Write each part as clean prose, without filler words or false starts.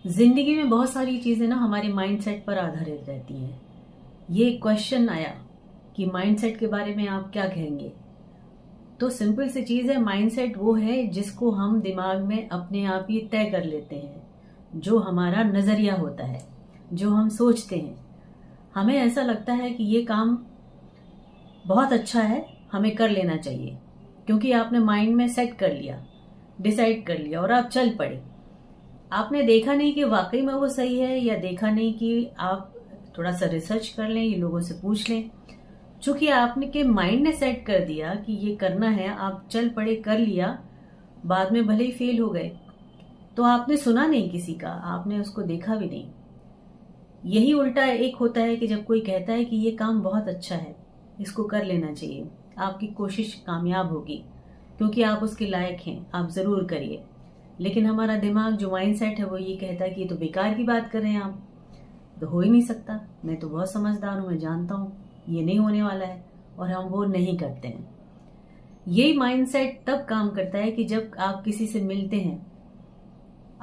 जिंदगी में बहुत सारी चीजें ना हमारे माइंडसेट पर आधारित रहती हैं। ये क्वेश्चन आया कि माइंडसेट के बारे में आप क्या कहेंगे। तो सिंपल सी चीज है, माइंडसेट वो है जिसको हम दिमाग में अपने आप ही तय कर लेते हैं। जो हमारा नजरिया होता है, जो हम सोचते हैं, हमें ऐसा लगता है कि ये काम बहुत अच्छा है, हमें कर लेना चाहिए, क्योंकि आपने माइंड में सेट कर लिया, डिसाइड कर लिया और आप चल पड़े। आपने देखा नहीं कि वाकई में वो सही है, या देखा नहीं कि आप थोड़ा सा रिसर्च कर लें, ये लोगों से पूछ लें। चूंकि आपने के माइंड ने सेट कर दिया कि ये करना है, आप चल पड़े, कर लिया, बाद में भले ही फेल हो गए तो आपने सुना नहीं किसी का, आपने उसको देखा भी नहीं। यही उल्टा एक होता है कि जब कोई कहता है कि ये काम बहुत अच्छा है, इसको कर लेना चाहिए, आपकी कोशिश कामयाब होगी क्योंकि आप उसके लायक हैं, आप जरूर करिए। लेकिन हमारा दिमाग जो माइंड सेट है वो ये कहता है कि ये तो बेकार की बात कर रहे हैं आप, तो हो ही नहीं सकता, मैं तो बहुत समझदार हूं, मैं जानता हूं ये नहीं होने वाला है, और हम वो नहीं करते हैं। यही माइंड सेट तब काम करता है कि जब आप किसी से मिलते हैं,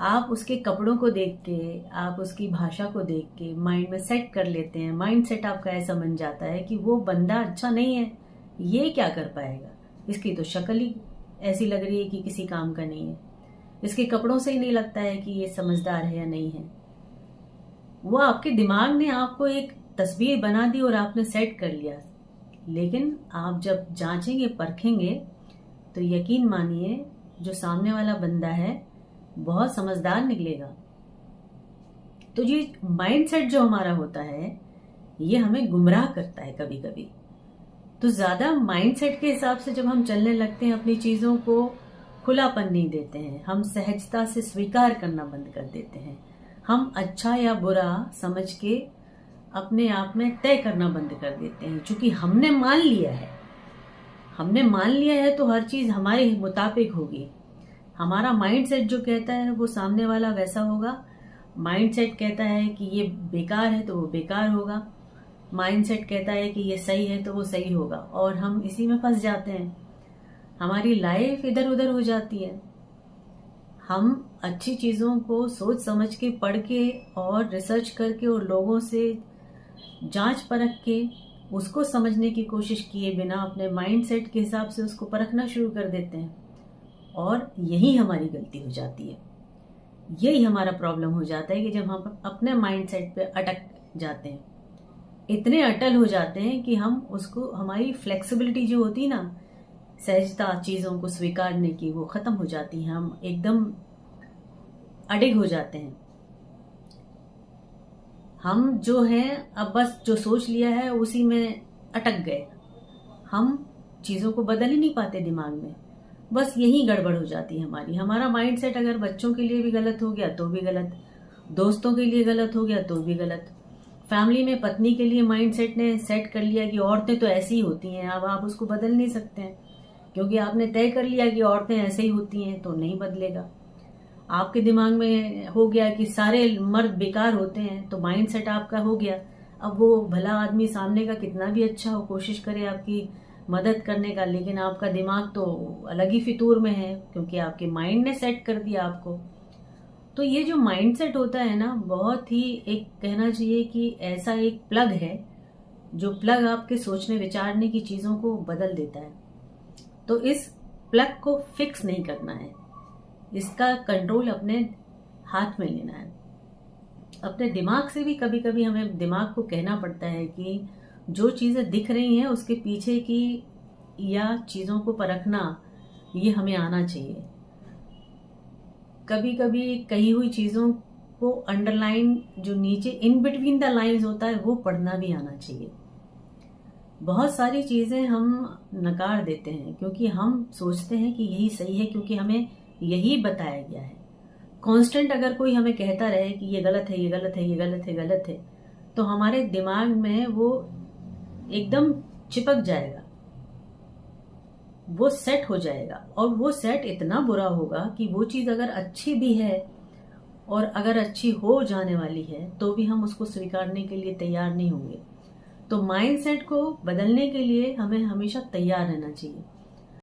आप उसके कपड़ों को देख के, आप उसकी भाषा को देख के माइंड में सेट कर लेते हैं। माइंड सेट आपका ऐसा बन जाता है कि वो बंदा अच्छा नहीं है, ये क्या कर पाएगा, इसकी तो शक्ल ही ऐसी लग रही है कि किसी काम का नहीं है, इसके कपड़ों से ही नहीं लगता है कि ये समझदार है या नहीं है। वो आपके दिमाग ने आपको एक तस्वीर बना दी और आपने सेट कर लिया। लेकिन आप जब जांचेंगे, परखेंगे, तो यकीन मानिए जो सामने वाला बंदा है बहुत समझदार निकलेगा। तो ये माइंडसेट जो हमारा होता है ये हमें गुमराह करता है कभी कभी। तो ज्यादा माइंडसेट के हिसाब से जब हम चलने लगते हैं, अपनी चीजों को खुलापन नहीं देते हैं, हम सहजता से स्वीकार करना बंद कर देते हैं, हम अच्छा या बुरा समझ के अपने आप में तय करना बंद कर देते हैं। क्योंकि हमने मान लिया है, हमने मान लिया है तो हर चीज हमारे मुताबिक होगी। हमारा माइंडसेट जो कहता है वो सामने वाला वैसा होगा। माइंडसेट कहता है कि ये बेकार है तो वो बेकार होगा। माइंडसेट कहता है कि ये सही है तो वो सही होगा, और हम इसी में फंस जाते हैं। हमारी लाइफ इधर उधर हो जाती है। हम अच्छी चीजों को सोच समझ के, पढ़ के और रिसर्च करके और लोगों से जांच परख के उसको समझने की कोशिश किए बिना अपने माइंडसेट के हिसाब से उसको परखना शुरू कर देते हैं, और यही हमारी गलती हो जाती है। यही हमारा प्रॉब्लम हो जाता है कि जब हम अपने माइंडसेट पे अटक जाते हैं, इतने अटल हो जाते हैं कि हम उसको, हमारी फ्लेक्सिबिलिटी जो होती है ना, सहजता चीजों को स्वीकारने की, वो खत्म हो जाती है। हम एकदम अडिग हो जाते हैं। हम जो है अब बस जो सोच लिया है उसी में अटक गए। हम चीजों को बदल ही नहीं पाते दिमाग में। बस यही गड़बड़ हो जाती है हमारी। हमारा माइंडसेट अगर बच्चों के लिए भी गलत हो गया तो भी गलत, दोस्तों के लिए गलत हो गया तो भी गलत, फैमिली में पत्नी के लिए माइंडसेट ने सेट कर लिया कि औरतें तो ऐसी ही होती हैं, अब आप उसको बदल नहीं सकते हैं, क्योंकि आपने तय कर लिया कि औरतें ऐसे ही होती हैं, तो नहीं बदलेगा। आपके दिमाग में हो गया कि सारे मर्द बेकार होते हैं, तो माइंडसेट आपका हो गया। अब वो भला आदमी सामने का कितना भी अच्छा हो, कोशिश करे आपकी मदद करने का, लेकिन आपका दिमाग तो अलग ही फितूर में है, क्योंकि आपके माइंड ने सेट कर दिया आपको। तो ये जो माइंडसेट होता है ना, बहुत ही, एक कहना चाहिए कि ऐसा एक प्लग है जो प्लग आपके सोचने विचारने की चीजों को बदल देता है। तो इस प्लग को फिक्स नहीं करना है, इसका कंट्रोल अपने हाथ में लेना है। अपने दिमाग से भी कभी कभी हमें दिमाग को कहना पड़ता है कि जो चीजें दिख रही हैं उसके पीछे की या चीजों को परखना, ये हमें आना चाहिए। कभी कभी कही हुई चीजों को अंडरलाइन, जो नीचे इन बिटवीन द लाइंस होता है, वो पढ़ना भी आना चाहिए। बहुत सारी चीजें हम नकार देते हैं क्योंकि हम सोचते हैं कि यही सही है, क्योंकि हमें यही बताया गया है। कांस्टेंट अगर कोई हमें कहता रहे कि ये गलत है, ये गलत है, ये गलत है, गलत है, तो हमारे दिमाग में वो एकदम चिपक जाएगा, वो सेट हो जाएगा। और वो सेट इतना बुरा होगा कि वो चीज अगर अच्छी भी है और अगर अच्छी हो जाने वाली है तो भी हम उसको स्वीकारने के लिए तैयार नहीं होंगे। तो माइंडसेट को बदलने के लिए हमें हमेशा तैयार रहना चाहिए।